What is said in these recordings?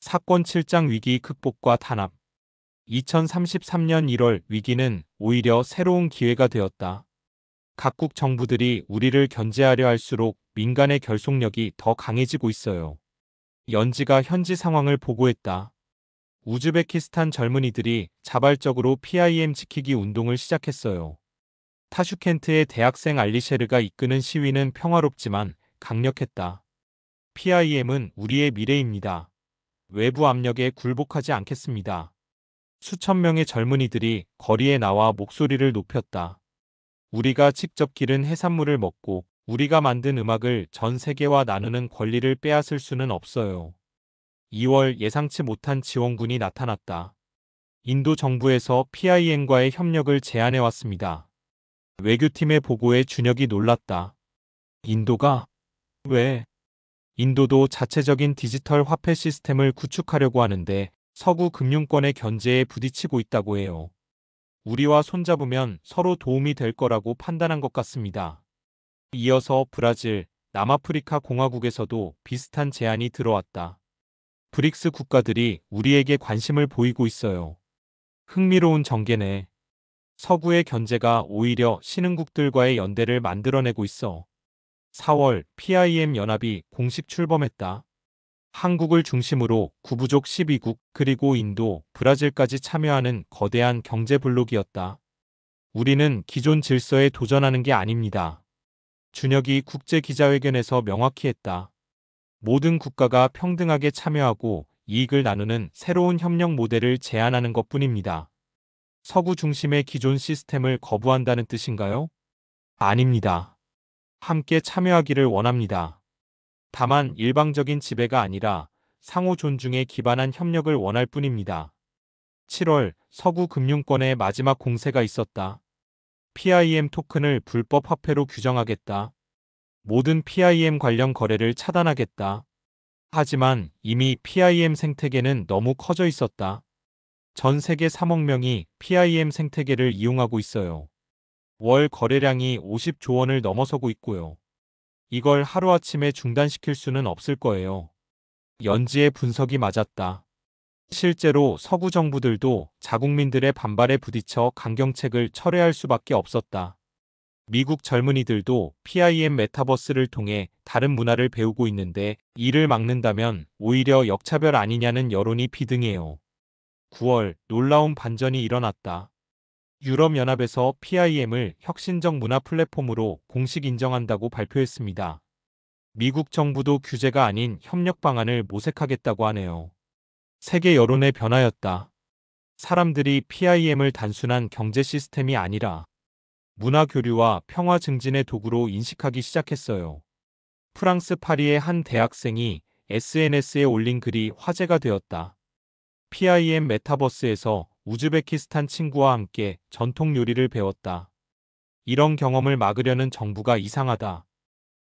사권 7장 위기 극복과 단합. 2033년 1월 위기는 오히려 새로운 기회가 되었다. 각국 정부들이 우리를 견제하려 할수록 민간의 결속력이 더 강해지고 있어요. 연지가 현지 상황을 보고했다. 우즈베키스탄 젊은이들이 자발적으로 PIM 지키기 운동을 시작했어요. 타슈켄트의 대학생 알리셰르가 이끄는 시위는 평화롭지만 강력했다. PIM은 우리의 미래입니다. 외부 압력에 굴복하지 않겠습니다. 수천 명의 젊은이들이 거리에 나와 목소리를 높였다. 우리가 직접 기른 해산물을 먹고 우리가 만든 음악을 전 세계와 나누는 권리를 빼앗을 수는 없어요. 2월 예상치 못한 지원군이 나타났다. 인도 정부에서 PIM과의 협력을 제안해 왔습니다. 외교팀의 보고에 준혁이 놀랐다. 인도가? 왜? 인도도 자체적인 디지털 화폐 시스템을 구축하려고 하는데 서구 금융권의 견제에 부딪히고 있다고 해요. 우리와 손잡으면 서로 도움이 될 거라고 판단한 것 같습니다. 이어서 브라질, 남아프리카 공화국에서도 비슷한 제안이 들어왔다. 브릭스 국가들이 우리에게 관심을 보이고 있어요. 흥미로운 전개네. 서구의 견제가 오히려 신흥국들과의 연대를 만들어내고 있어. 4월 PIM 연합이 공식 출범했다. 한국을 중심으로 구부족 12국 그리고 인도, 브라질까지 참여하는 거대한 경제 블록이었다. 우리는 기존 질서에 도전하는 게 아닙니다. 준혁이 국제기자회견에서 명확히 했다. 모든 국가가 평등하게 참여하고 이익을 나누는 새로운 협력 모델을 제안하는 것뿐입니다. 서구 중심의 기존 시스템을 거부한다는 뜻인가요? 아닙니다. 함께 참여하기를 원합니다. 다만 일방적인 지배가 아니라 상호 존중에 기반한 협력을 원할 뿐입니다. 7월 서구 금융권의 마지막 공세가 있었다. PIM 토큰을 불법 화폐로 규정하겠다. 모든 PIM 관련 거래를 차단하겠다. 하지만 이미 PIM 생태계는 너무 커져 있었다. 전 세계 3억 명이 PIM 생태계를 이용하고 있어요. 월 거래량이 50조 원을 넘어서고 있고요. 이걸 하루아침에 중단시킬 수는 없을 거예요. 연지의 분석이 맞았다. 실제로 서구 정부들도 자국민들의 반발에 부딪혀 강경책을 철회할 수밖에 없었다. 미국 젊은이들도 PIM 메타버스를 통해 다른 문화를 배우고 있는데 이를 막는다면 오히려 역차별 아니냐는 여론이 비등해요. 9월 놀라운 반전이 일어났다. 유럽연합에서 PIM을 혁신적 문화 플랫폼으로 공식 인정한다고 발표했습니다. 미국 정부도 규제가 아닌 협력 방안을 모색하겠다고 하네요. 세계 여론의 변화였다. 사람들이 PIM을 단순한 경제 시스템이 아니라 문화 교류와 평화 증진의 도구로 인식하기 시작했어요. 프랑스 파리의 한 대학생이 SNS에 올린 글이 화제가 되었다. PIM 메타버스에서 우즈베키스탄 친구와 함께 전통 요리를 배웠다. 이런 경험을 막으려는 정부가 이상하다.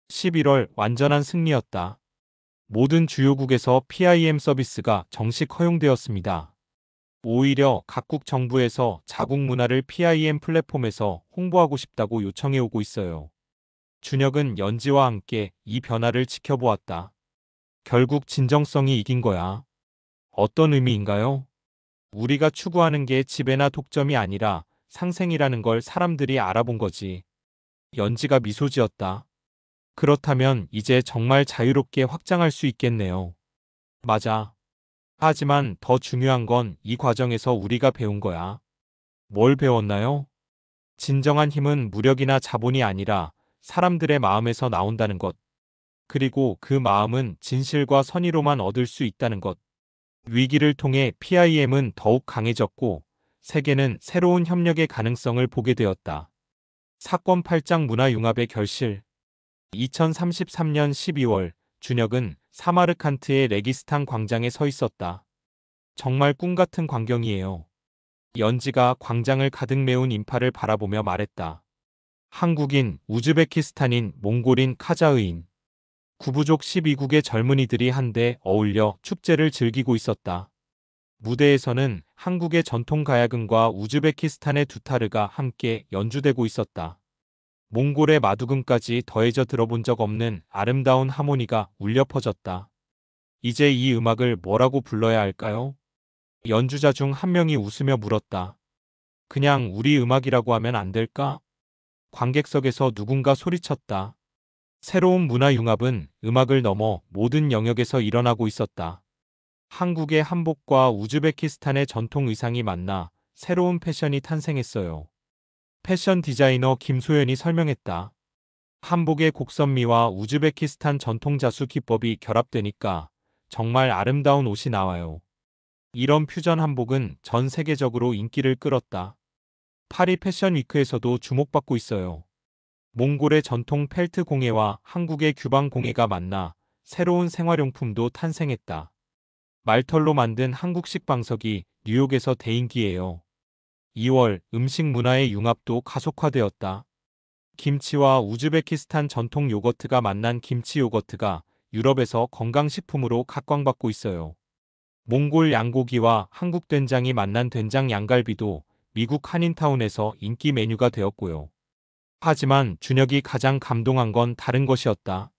11월 완전한 승리였다. 모든 주요국에서 PIM 서비스가 정식 허용되었습니다. 오히려 각국 정부에서 자국 문화를 PIM 플랫폼에서 홍보하고 싶다고 요청해 오고 있어요. 준혁은 연지와 함께 이 변화를 지켜보았다. 결국 진정성이 이긴 거야. 어떤 의미인가요? 우리가 추구하는 게 지배나 독점이 아니라 상생이라는 걸 사람들이 알아본 거지. 연지가 미소 지었다. 그렇다면 이제 정말 자유롭게 확장할 수 있겠네요. 맞아. 하지만 더 중요한 건 이 과정에서 우리가 배운 거야. 뭘 배웠나요? 진정한 힘은 무력이나 자본이 아니라 사람들의 마음에서 나온다는 것. 그리고 그 마음은 진실과 선의로만 얻을 수 있다는 것. 위기를 통해 PIM은 더욱 강해졌고 세계는 새로운 협력의 가능성을 보게 되었다. 사건 8장 문화융합의 결실. 2033년 12월 준혁은 사마르칸트의 레기스탄 광장에 서 있었다. 정말 꿈같은 광경이에요. 연지가 광장을 가득 메운 인파를 바라보며 말했다. 한국인, 우즈베키스탄인, 몽골인, 카자흐인. 구부족 12국의 젊은이들이 한데 어울려 축제를 즐기고 있었다. 무대에서는 한국의 전통 가야금과 우즈베키스탄의 두타르가 함께 연주되고 있었다. 몽골의 마두금까지 더해져 들어본 적 없는 아름다운 하모니가 울려 퍼졌다. 이제 이 음악을 뭐라고 불러야 할까요? 연주자 중 한 명이 웃으며 물었다. 그냥 우리 음악이라고 하면 안 될까? 관객석에서 누군가 소리쳤다. 새로운 문화융합은 음악을 넘어 모든 영역에서 일어나고 있었다. 한국의 한복과 우즈베키스탄의 전통 의상이 만나 새로운 패션이 탄생했어요. 패션 디자이너 김소연이 설명했다. 한복의 곡선미와 우즈베키스탄 전통 자수 기법이 결합되니까 정말 아름다운 옷이 나와요. 이런 퓨전 한복은 전 세계적으로 인기를 끌었다. 파리 패션 위크에서도 주목받고 있어요. 몽골의 전통 펠트 공예와 한국의 규방 공예가 만나 새로운 생활용품도 탄생했다. 말털로 만든 한국식 방석이 뉴욕에서 대인기예요. 2월 음식 문화의 융합도 가속화되었다. 김치와 우즈베키스탄 전통 요거트가 만난 김치 요거트가 유럽에서 건강식품으로 각광받고 있어요. 몽골 양고기와 한국 된장이 만난 된장 양갈비도 미국 한인타운에서 인기 메뉴가 되었고요. 하지만 준혁이 가장 감동한 건 다른 것이었다.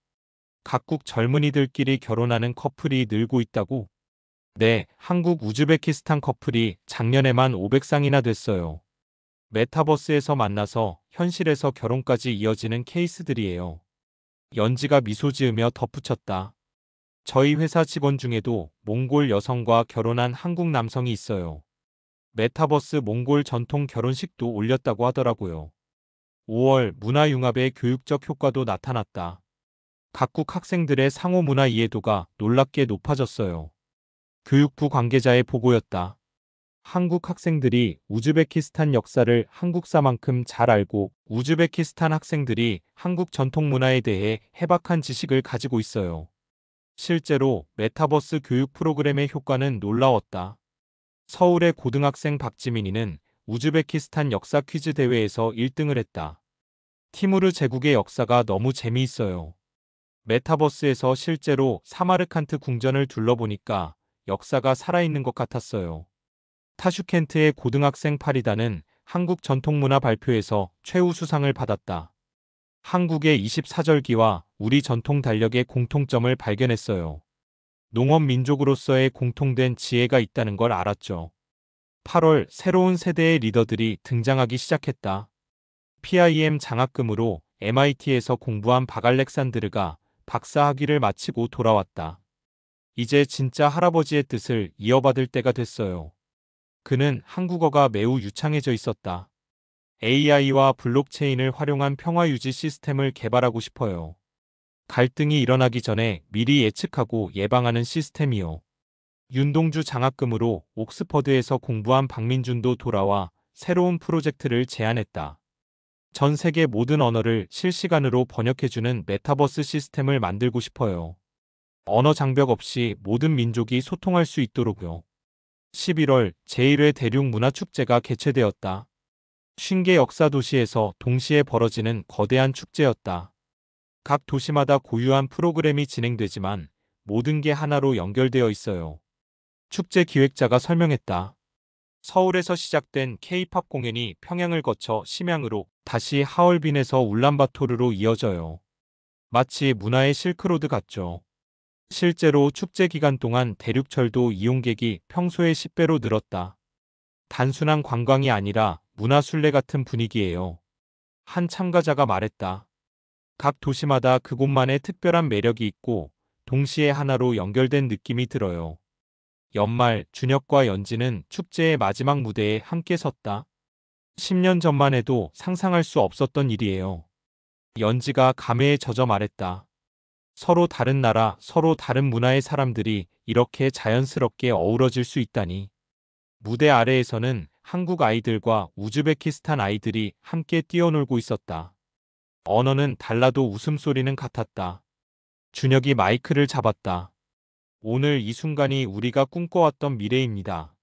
각국 젊은이들끼리 결혼하는 커플이 늘고 있다고? 네, 한국 우즈베키스탄 커플이 작년에만 500쌍이나 됐어요. 메타버스에서 만나서 현실에서 결혼까지 이어지는 케이스들이에요. 연지가 미소 지으며 덧붙였다. 저희 회사 직원 중에도 몽골 여성과 결혼한 한국 남성이 있어요. 메타버스 몽골 전통 결혼식도 올렸다고 하더라고요. 5월 문화융합의 교육적 효과도 나타났다. 각국 학생들의 상호 문화 이해도가 놀랍게 높아졌어요. 교육부 관계자의 보고였다. 한국 학생들이 우즈베키스탄 역사를 한국사만큼 잘 알고 우즈베키스탄 학생들이 한국 전통 문화에 대해 해박한 지식을 가지고 있어요. 실제로 메타버스 교육 프로그램의 효과는 놀라웠다. 서울의 고등학생 박지민이는 우즈베키스탄 역사 퀴즈 대회에서 1등을 했다. 티무르 제국의 역사가 너무 재미있어요. 메타버스에서 실제로 사마르칸트 궁전을 둘러보니까 역사가 살아있는 것 같았어요. 타슈켄트의 고등학생 파리다는 한국 전통문화 발표에서 최우수상을 받았다. 한국의 24절기와 우리 전통 달력의 공통점을 발견했어요. 농업 민족으로서의 공통된 지혜가 있다는 걸 알았죠. 8월 새로운 세대의 리더들이 등장하기 시작했다. PIM 장학금으로 MIT에서 공부한 박알렉산드르가 박사 학위를 마치고 돌아왔다. 이제 진짜 할아버지의 뜻을 이어받을 때가 됐어요. 그는 한국어가 매우 유창해져 있었다. AI와 블록체인을 활용한 평화유지 시스템을 개발하고 싶어요. 갈등이 일어나기 전에 미리 예측하고 예방하는 시스템이요. 윤동주 장학금으로 옥스퍼드에서 공부한 박민준도 돌아와 새로운 프로젝트를 제안했다. 전 세계 모든 언어를 실시간으로 번역해주는 메타버스 시스템을 만들고 싶어요. 언어 장벽 없이 모든 민족이 소통할 수 있도록요. 11월 제1회 대륙문화축제가 개최되었다. 50개 역사 도시에서 동시에 벌어지는 거대한 축제였다. 각 도시마다 고유한 프로그램이 진행되지만 모든 게 하나로 연결되어 있어요. 축제 기획자가 설명했다. 서울에서 시작된 K-팝 공연이 평양을 거쳐 심양으로 다시 하얼빈에서 울란바토르로 이어져요. 마치 문화의 실크로드 같죠. 실제로 축제 기간 동안 대륙철도 이용객이 평소의 10배로 늘었다. 단순한 관광이 아니라 문화순례 같은 분위기예요. 한 참가자가 말했다. 각 도시마다 그곳만의 특별한 매력이 있고 동시에 하나로 연결된 느낌이 들어요. 연말 준혁과 연지는 축제의 마지막 무대에 함께 섰다. 10년 전만 해도 상상할 수 없었던 일이에요. 연지가 감회에 젖어 말했다. 서로 다른 나라, 서로 다른 문화의 사람들이 이렇게 자연스럽게 어우러질 수 있다니. 무대 아래에서는 한국 아이들과 우즈베키스탄 아이들이 함께 뛰어놀고 있었다. 언어는 달라도 웃음소리는 같았다. 준혁이 마이크를 잡았다. 오늘 이 순간이 우리가 꿈꿔왔던 미래입니다.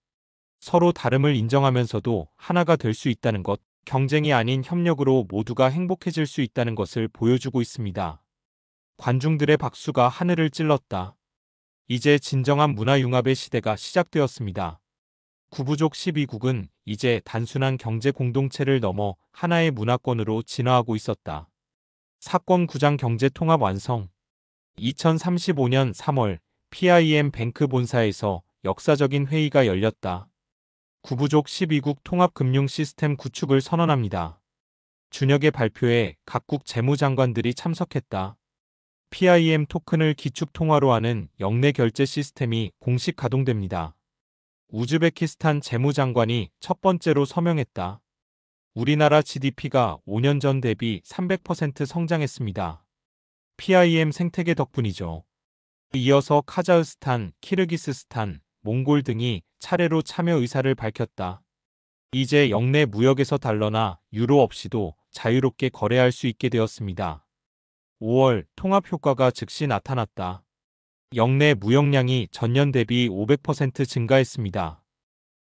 서로 다름을 인정하면서도 하나가 될 수 있다는 것, 경쟁이 아닌 협력으로 모두가 행복해질 수 있다는 것을 보여주고 있습니다. 관중들의 박수가 하늘을 찔렀다. 이제 진정한 문화융합의 시대가 시작되었습니다. 구부족 12국은 이제 단순한 경제 공동체를 넘어 하나의 문화권으로 진화하고 있었다. 사건 구장 경제 통합 완성. 2035년 3월 PIM 뱅크 본사에서 역사적인 회의가 열렸다. 구부족 12국 통합금융 시스템 구축을 선언합니다. 준혁의 발표에 각국 재무장관들이 참석했다. PIM 토큰을 기축 통화로 하는 역내 결제 시스템이 공식 가동됩니다. 우즈베키스탄 재무장관이 첫 번째로 서명했다. 우리나라 GDP가 5년 전 대비 300% 성장했습니다. PIM 생태계 덕분이죠. 이어서 카자흐스탄, 키르기스스탄, 몽골 등이 차례로 참여 의사를 밝혔다. 이제 역내 무역에서 달러나 유로 없이도 자유롭게 거래할 수 있게 되었습니다. 5월 통합 효과가 즉시 나타났다. 역내 무역량이 전년 대비 500% 증가했습니다.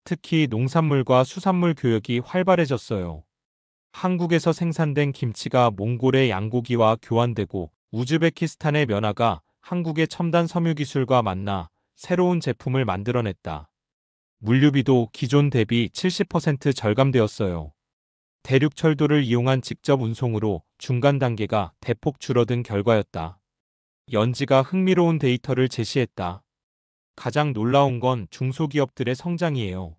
특히 농산물과 수산물 교역이 활발해졌어요. 한국에서 생산된 김치가 몽골의 양고기와 교환되고 우즈베키스탄의 면화가 한국의 첨단 섬유 기술과 만나 새로운 제품을 만들어냈다. 물류비도 기존 대비 70% 절감되었어요. 대륙 철도를 이용한 직접 운송으로 중간 단계가 대폭 줄어든 결과였다. 연지가 흥미로운 데이터를 제시했다. 가장 놀라운 건 중소기업들의 성장이에요.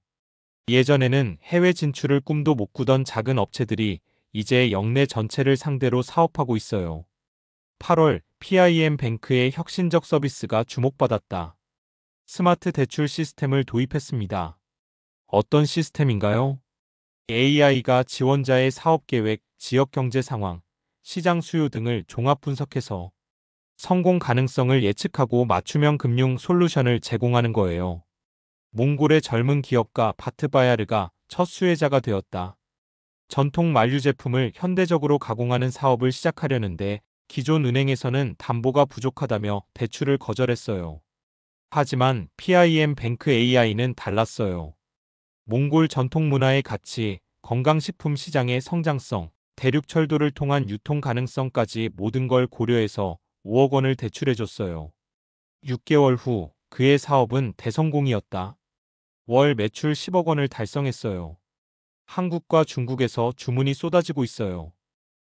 예전에는 해외 진출을 꿈도 못 꾸던 작은 업체들이 이제 역내 전체를 상대로 사업하고 있어요. 8월 PIM 뱅크의 혁신적 서비스가 주목받았다. 스마트 대출 시스템을 도입했습니다. 어떤 시스템인가요? AI가 지원자의 사업 계획, 지역 경제 상황, 시장 수요 등을 종합 분석해서 성공 가능성을 예측하고 맞춤형 금융 솔루션을 제공하는 거예요. 몽골의 젊은 기업가 바트바야르가 첫 수혜자가 되었다. 전통 만류 제품을 현대적으로 가공하는 사업을 시작하려는데 기존 은행에서는 담보가 부족하다며 대출을 거절했어요. 하지만 PIM 뱅크 AI는 달랐어요. 몽골 전통 문화의 가치, 건강식품 시장의 성장성, 대륙 철도를 통한 유통 가능성까지 모든 걸 고려해서 5억 원을 대출해줬어요. 6개월 후 그의 사업은 대성공이었다. 월 매출 10억 원을 달성했어요. 한국과 중국에서 주문이 쏟아지고 있어요.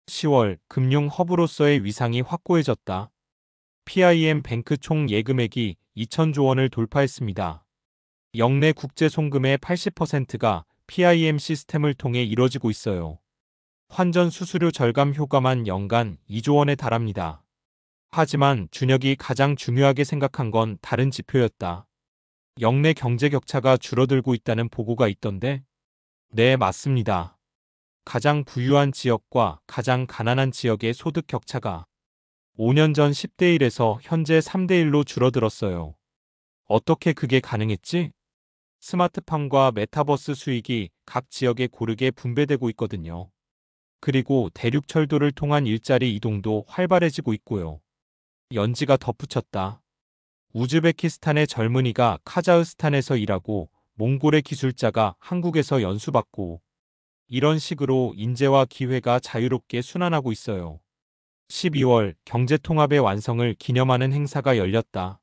10월 금융 허브로서의 위상이 확고해졌다. PIM 뱅크 총 예금액이 2천조 원을 돌파했습니다. 역내 국제 송금의 80%가 PIM 시스템을 통해 이뤄지고 있어요. 환전 수수료 절감 효과만 연간 2조 원에 달합니다. 하지만 준혁이 가장 중요하게 생각한 건 다른 지표였다. 역내 경제 격차가 줄어들고 있다는 보고가 있던데? 네, 맞습니다. 가장 부유한 지역과 가장 가난한 지역의 소득 격차가 5년 전 10대 1에서 현재 3대 1로 줄어들었어요. 어떻게 그게 가능했지? 스마트팜과 메타버스 수익이 각 지역에 고르게 분배되고 있거든요. 그리고 대륙 철도를 통한 일자리 이동도 활발해지고 있고요. 연지가 덧붙였다. 우즈베키스탄의 젊은이가 카자흐스탄에서 일하고 몽골의 기술자가 한국에서 연수받고 이런 식으로 인재와 기회가 자유롭게 순환하고 있어요. 12월 경제통합의 완성을 기념하는 행사가 열렸다.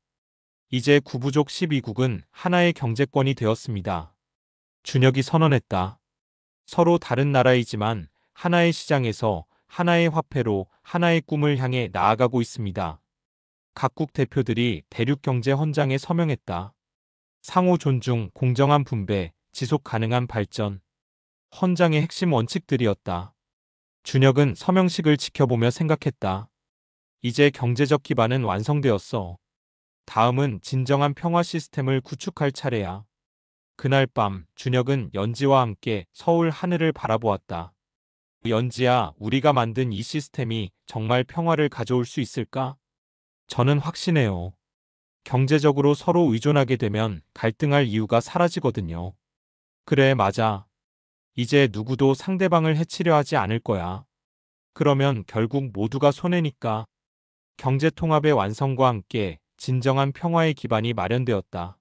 이제 구부족 12국은 하나의 경제권이 되었습니다. 준혁이 선언했다. 서로 다른 나라이지만 하나의 시장에서 하나의 화폐로 하나의 꿈을 향해 나아가고 있습니다. 각국 대표들이 대륙 경제 헌장에 서명했다. 상호 존중, 공정한 분배, 지속 가능한 발전. 헌장의 핵심 원칙들이었다. 준혁은 서명식을 지켜보며 생각했다. 이제 경제적 기반은 완성되었어. 다음은 진정한 평화 시스템을 구축할 차례야. 그날 밤 준혁은 연지와 함께 서울 하늘을 바라보았다. 연지야, 우리가 만든 이 시스템이 정말 평화를 가져올 수 있을까? 저는 확신해요. 경제적으로 서로 의존하게 되면 갈등할 이유가 사라지거든요. 그래, 맞아. 이제 누구도 상대방을 해치려 하지 않을 거야. 그러면 결국 모두가 손해니까. 경제 통합의 완성과 함께 진정한 평화의 기반이 마련되었다.